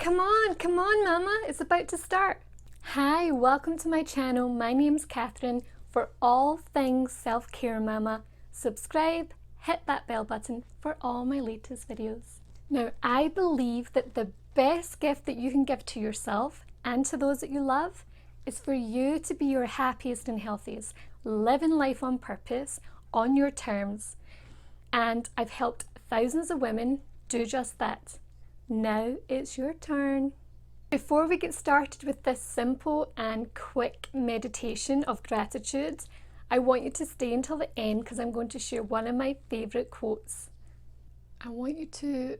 Come on, Mama, it's about to start. Hi, welcome to my channel. My name's Catherine. For all things self-care, Mama, subscribe, hit that bell button for all my latest videos. Now, I believe that the best gift that you can give to yourself and to those that you love is for you to be your happiest and healthiest, living life on purpose, on your terms. And I've helped thousands of women do just that. Now it's your turn. Before we get started with this simple and quick meditation of gratitude, I want you to stay until the end because I'm going to share one of my favourite quotes. I want you to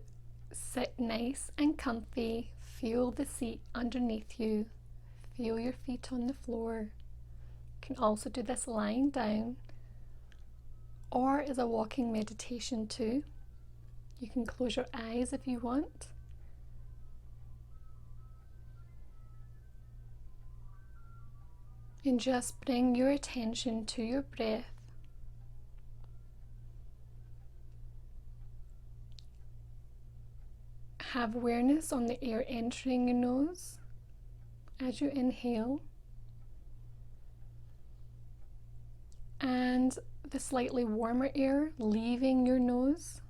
sit nice and comfy, feel the seat underneath you, feel your feet on the floor. You can also do this lying down or as a walking meditation too. You can close your eyes if you want. And just bring your attention to your breath. Have awareness on the air entering your nose as you inhale, and the slightly warmer air leaving your nose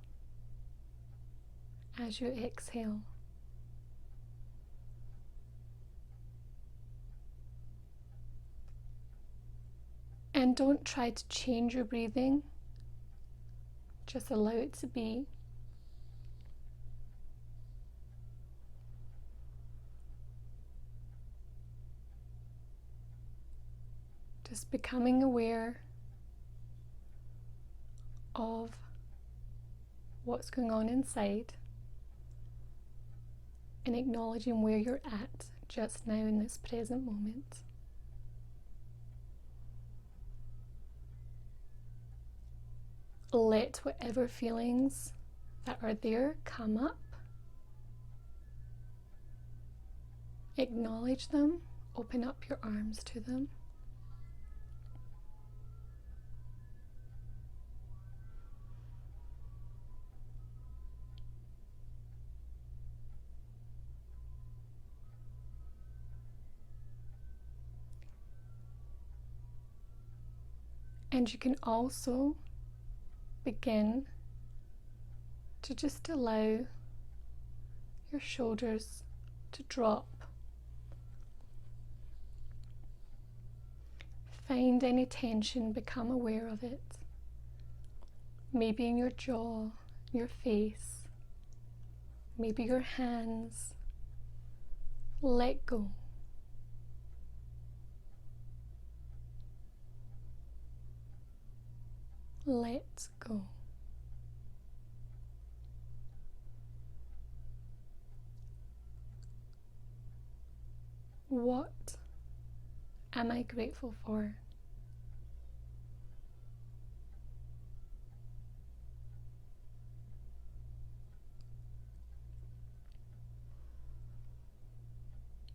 as you exhale. And don't try to change your breathing, just allow it to be. Just becoming aware of what's going on inside and acknowledging where you're at just now in this present moment. Let whatever feelings that are there come up. Acknowledge them, open up your arms to them. And you can also begin to just allow your shoulders to drop. Find any tension, become aware of it. Maybe in your jaw, your face, maybe your hands. Let go. Let go. What am I grateful for?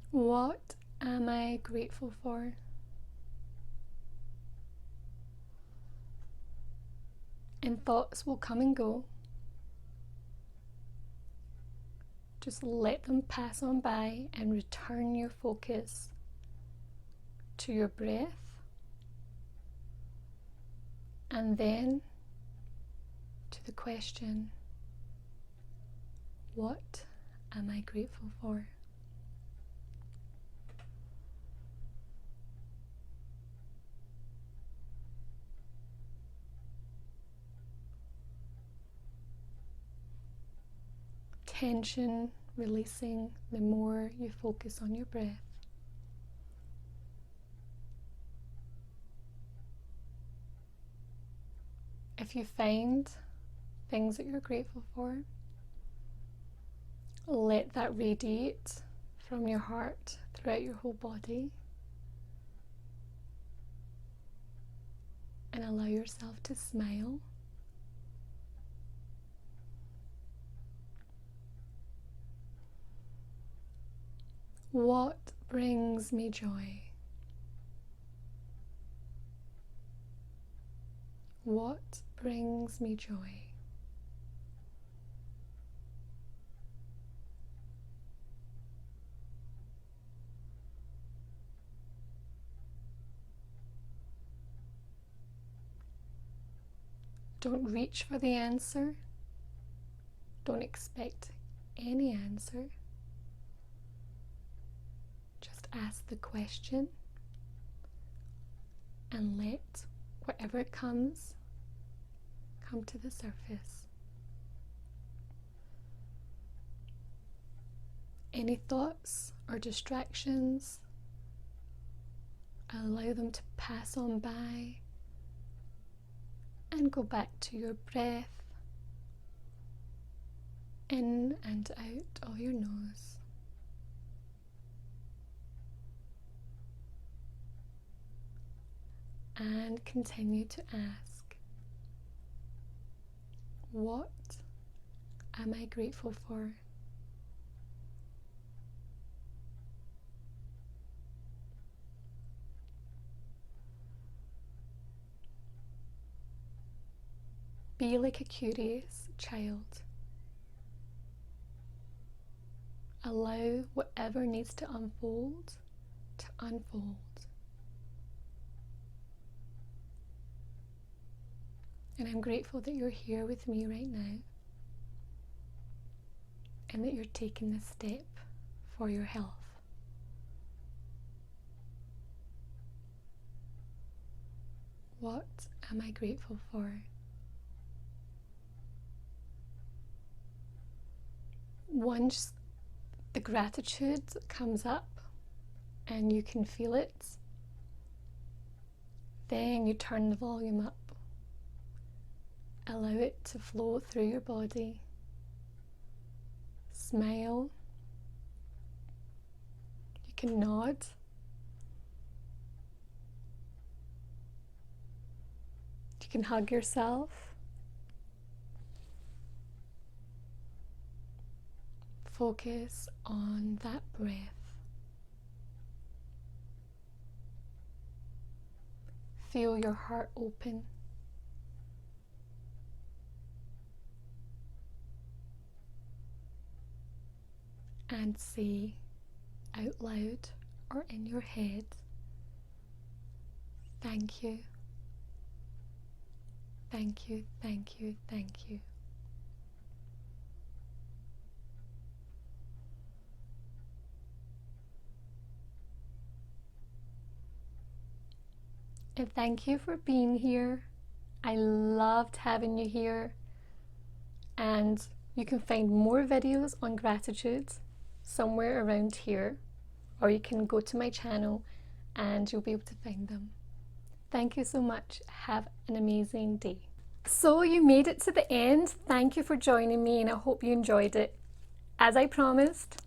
What am I grateful for? And thoughts will come and go. Just let them pass on by and return your focus to your breath, and then to the question, what am I grateful for? Tension releasing the more you focus on your breath. If you find things that you're grateful for, let that radiate from your heart throughout your whole body, and allow yourself to smile. What brings me joy? What brings me joy? Don't reach for the answer. Don't expect any answer. Just ask the question and let whatever comes come to the surface. Any thoughts or distractions, allow them to pass on by and go back to your breath in and out of your nose. And continue to ask, what am I grateful for? Be like a curious child. Allow whatever needs to unfold to unfold. And I'm grateful that you're here with me right now and that you're taking this step for your health. What am I grateful for? Once the gratitude comes up and you can feel it, then you turn the volume up. Allow it to flow through your body. Smile. You can nod. You can hug yourself. Focus on that breath. Feel your heart open. And say out loud or in your head, thank you, thank you, thank you, thank you. And thank you for being here. I loved having you here. And you can find more videos on gratitude somewhere around here, or you can go to my channel and you'll be able to find them. Thank you so much. Have an amazing day. So you made it to the end. Thank you for joining me and I hope you enjoyed it. As I promised,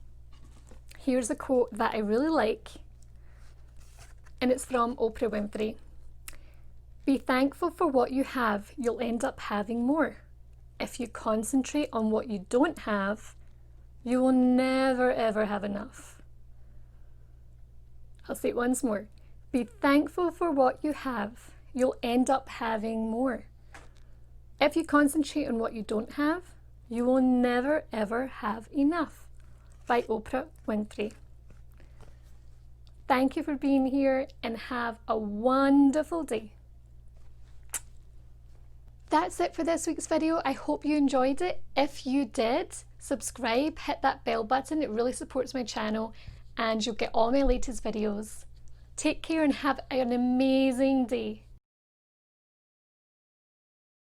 here's a quote that I really like, and it's from Oprah Winfrey. Be thankful for what you have, you'll end up having more. If you concentrate on what you don't have, you will never ever have enough. I'll say it once more. Be thankful for what you have, you'll end up having more. If you concentrate on what you don't have, you will never ever have enough. By Oprah Winfrey. Thank you for being here and have a wonderful day. That's it for this week's video. I hope you enjoyed it. If you did, subscribe, hit that bell button. It really supports my channel and you'll get all my latest videos. Take care and have an amazing day.